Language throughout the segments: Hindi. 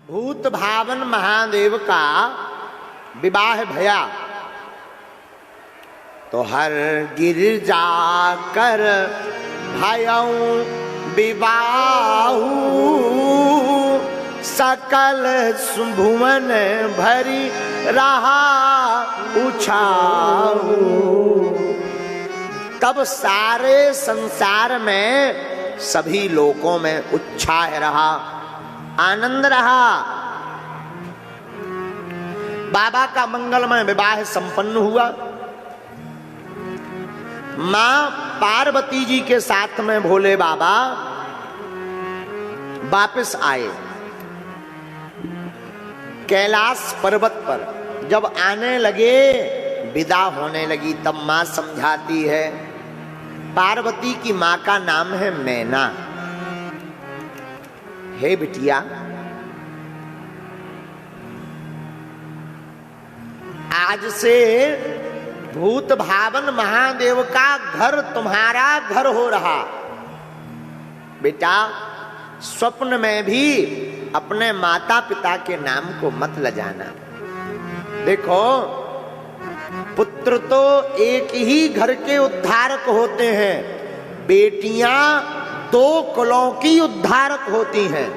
भूत भावन महादेव का विवाह भया तो हर गिरजा कर भयऊ विवाहू सकल भुवन भरी रहा उछाऊ। तब सारे संसार में सभी लोकों में उत्साह रहा, आनंद रहा। बाबा का मंगलमय विवाह संपन्न हुआ। मां पार्वती जी के साथ में भोले बाबा वापस आए। कैलाश पर्वत पर जब आने लगे, विदा होने लगी, तब मां समझाती है। पार्वती की मां का नाम है मैना। हे बिटिया, आज से भूत भावन महादेव का घर तुम्हारा घर हो रहा। बेटा, स्वप्न में भी अपने माता पिता के नाम को मत लजाना। देखो, पुत्र तो एक ही घर के उद्धारक होते हैं, बेटियां दो कुलों की उद्धारक होती हैं।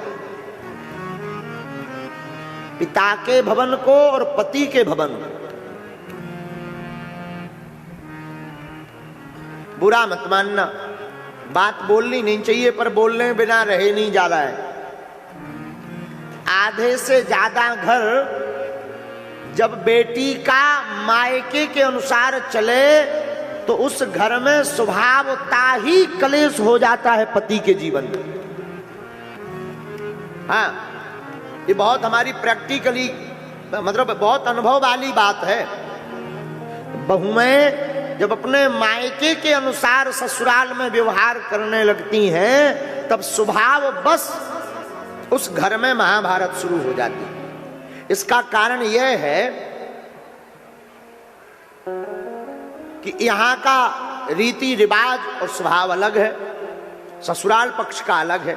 पिता के भवन को और पति के भवन को। बुरा मत मानना, बात बोलनी नहीं चाहिए, पर बोलने बिना रहे नहीं जा रहा है। आधे से ज्यादा घर जब बेटी का मायके के अनुसार चले तो उस घर में स्वभावतः ही कलेश हो जाता है पति के जीवन में। हाँ, ये बहुत हमारी प्रैक्टिकली मतलब बहुत अनुभव वाली बात है। बहुएं जब अपने मायके के अनुसार ससुराल में व्यवहार करने लगती हैं, तब स्वभाव बस उस घर में महाभारत शुरू हो जाती है। इसका कारण यह है कि यहाँ का रीति रिवाज और स्वभाव अलग है, ससुराल पक्ष का अलग है।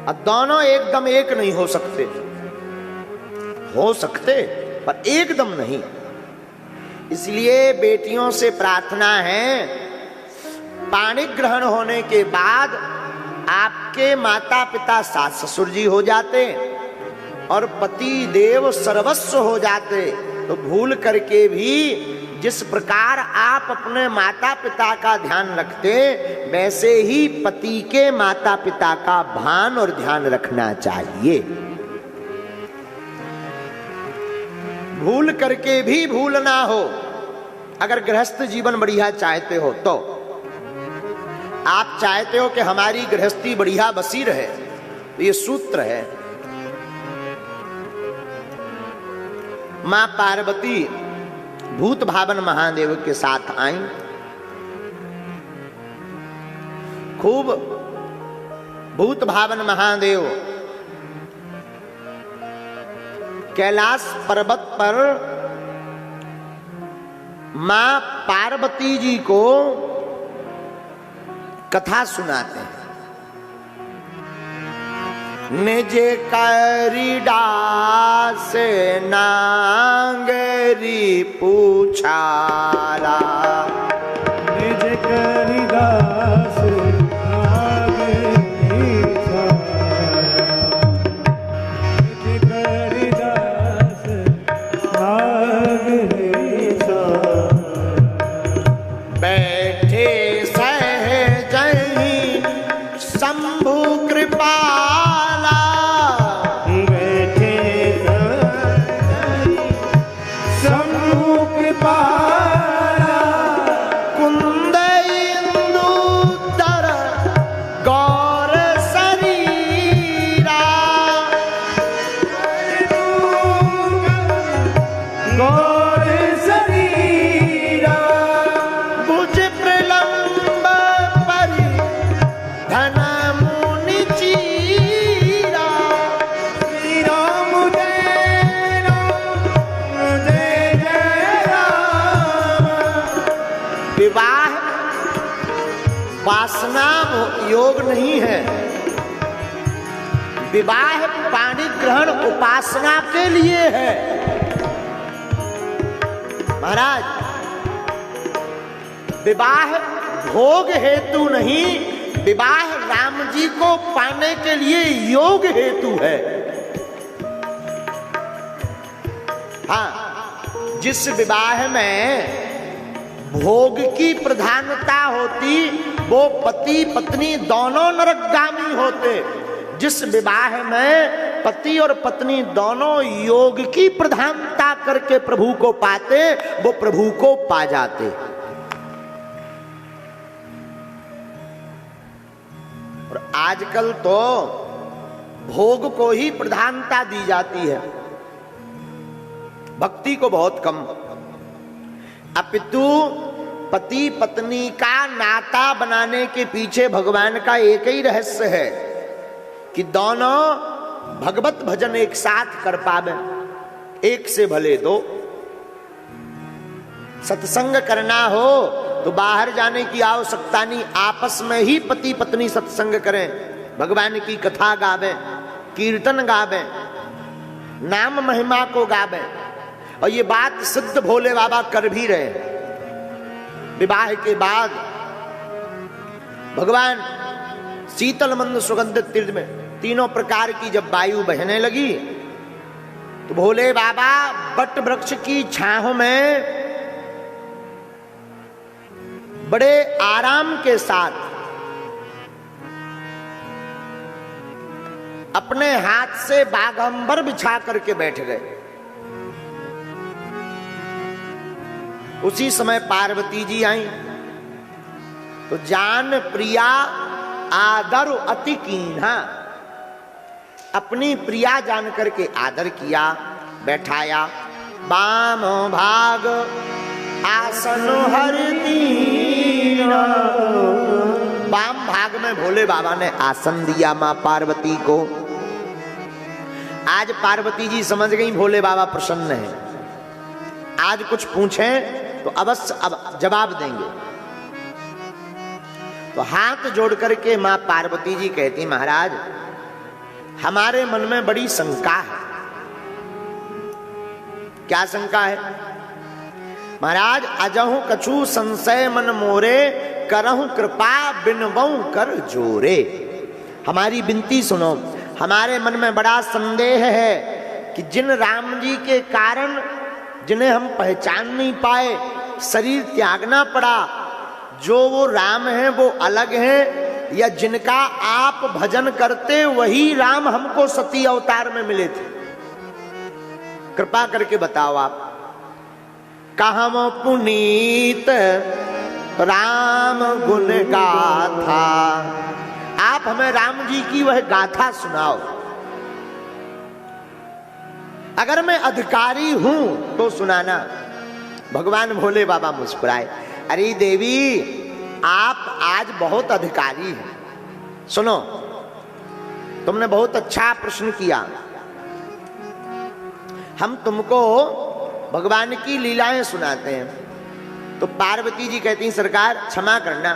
अब दोनों एकदम एक नहीं हो सकते, हो सकते पर एकदम नहीं। इसलिए बेटियों से प्रार्थना है, पाणी ग्रहण होने के बाद आपके माता पिता सास ससुर जी हो जाते और पति देव सर्वस्व हो जाते, तो भूल करके भी जिस प्रकार आप अपने माता पिता का ध्यान रखते, वैसे ही पति के माता पिता का भान और ध्यान रखना चाहिए। भूल करके भी भूल ना हो। अगर गृहस्थ जीवन बढ़िया चाहते हो तो आप चाहते हो कि हमारी गृहस्थी बढ़िया बसी रहे, तो ये सूत्र है। मां पार्वती भूत भावन महादेव के साथ आई। खूब भूत भावन महादेव कैलाश पर्वत पर मां पार्वती जी को कथा सुनाते हैं। निज करिडास नांगरी पूछारा, निज करिडास नांगरी पूछारा, निज करिडास नांगरी पूछारा। बैठे सहजहि शंभु कृपा, वासना योग नहीं है। विवाह पाणी ग्रहण उपासना के लिए है। महाराज, विवाह भोग हेतु नहीं, विवाह राम जी को पाने के लिए योग हेतु है। हाँ, जिस विवाह में भोग की प्रधानता होती वो पति पत्नी दोनों नरकगामी होते। जिस विवाह में पति और पत्नी दोनों योग की प्रधानता करके प्रभु को पाते, वो प्रभु को पा जाते। और आजकल तो भोग को ही प्रधानता दी जाती है, भक्ति को बहुत कम। अपितु पति पत्नी का नाता बनाने के पीछे भगवान का एक ही रहस्य है कि दोनों भगवत भजन एक साथ कर पावे, एक से भले दो। सत्संग करना हो तो बाहर जाने की आवश्यकता नहीं, आपस में ही पति पत्नी सत्संग करें, भगवान की कथा गावें, कीर्तन गावें, नाम महिमा को गावें। और ये बात सिद्ध भोले बाबा कर भी रहे। विवाह के बाद भगवान शीतल मंद सुगंधित तीर्थ में तीनों प्रकार की जब वायु बहने लगी तो भोले बाबा बट वृक्ष की छांव में बड़े आराम के साथ अपने हाथ से बागंबर बिछा करके बैठ गए। उसी समय पार्वती जी आई तो जान प्रिया आदर अति कीन्हा, अपनी प्रिया जान करके आदर किया, बैठाया। बाम भाग आसन हर दीना, वाम भाग में भोले बाबा ने आसन दिया मां पार्वती को। आज पार्वती जी समझ गई भोले बाबा प्रसन्न है, आज कुछ पूछें तो अवश्य अब जवाब देंगे। तो हाथ जोड़ करके मां पार्वती जी कहती, महाराज हमारे मन में बड़ी शंका है। क्या शंका है? महाराज अजहु कछु संशय मन मोरे, करहु कृपा बिनवऊ कर जोरे। हमारी विनती सुनो, हमारे मन में बड़ा संदेह है कि जिन राम जी के कारण जिन्हें हम पहचान नहीं पाए, शरीर त्यागना पड़ा, जो वो राम हैं वो अलग हैं, या जिनका आप भजन करते वही राम हमको सती अवतार में मिले थे? कृपा करके बताओ आप। कहम पुनीत राम गुण गाथा, आप हमें राम जी की वह गाथा सुनाओ। अगर मैं अधिकारी हूं तो सुनाना। भगवान भोले बाबा मुस्कुराए, अरे देवी आप आज बहुत अधिकारी हैं। सुनो, तुमने बहुत अच्छा प्रश्न किया। हम तुमको भगवान की लीलाएं सुनाते हैं। तो पार्वती जी कहती हैं, सरकार क्षमा करना,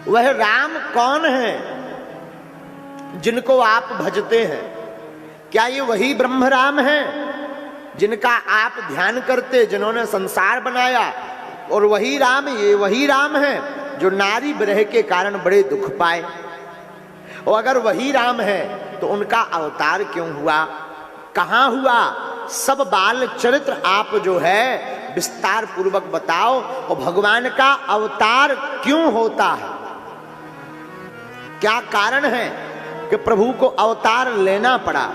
वह राम कौन है जिनको आप भजते हैं? क्या ये वही ब्रह्म राम है जिनका आप ध्यान करते, जिन्होंने संसार बनाया? और वही राम, ये वही राम है जो नारी विरह के कारण बड़े दुख पाए? और अगर वही राम है तो उनका अवतार क्यों हुआ, कहां हुआ? सब बाल चरित्र आप जो है विस्तार पूर्वक बताओ। और भगवान का अवतार क्यों होता है, क्या कारण है कि प्रभु को अवतार लेना पड़ा?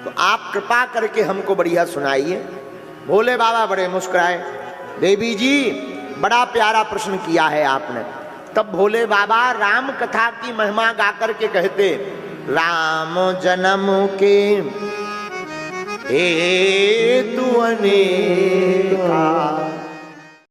तो आप कृपा करके हमको बढ़िया सुनाइए। भोले बाबा बड़े मुस्कुराए, देवी जी बड़ा प्यारा प्रश्न किया है आपने। तब भोले बाबा राम कथा की महिमा गा करके कहते, राम जन्म के हेतु अनेका,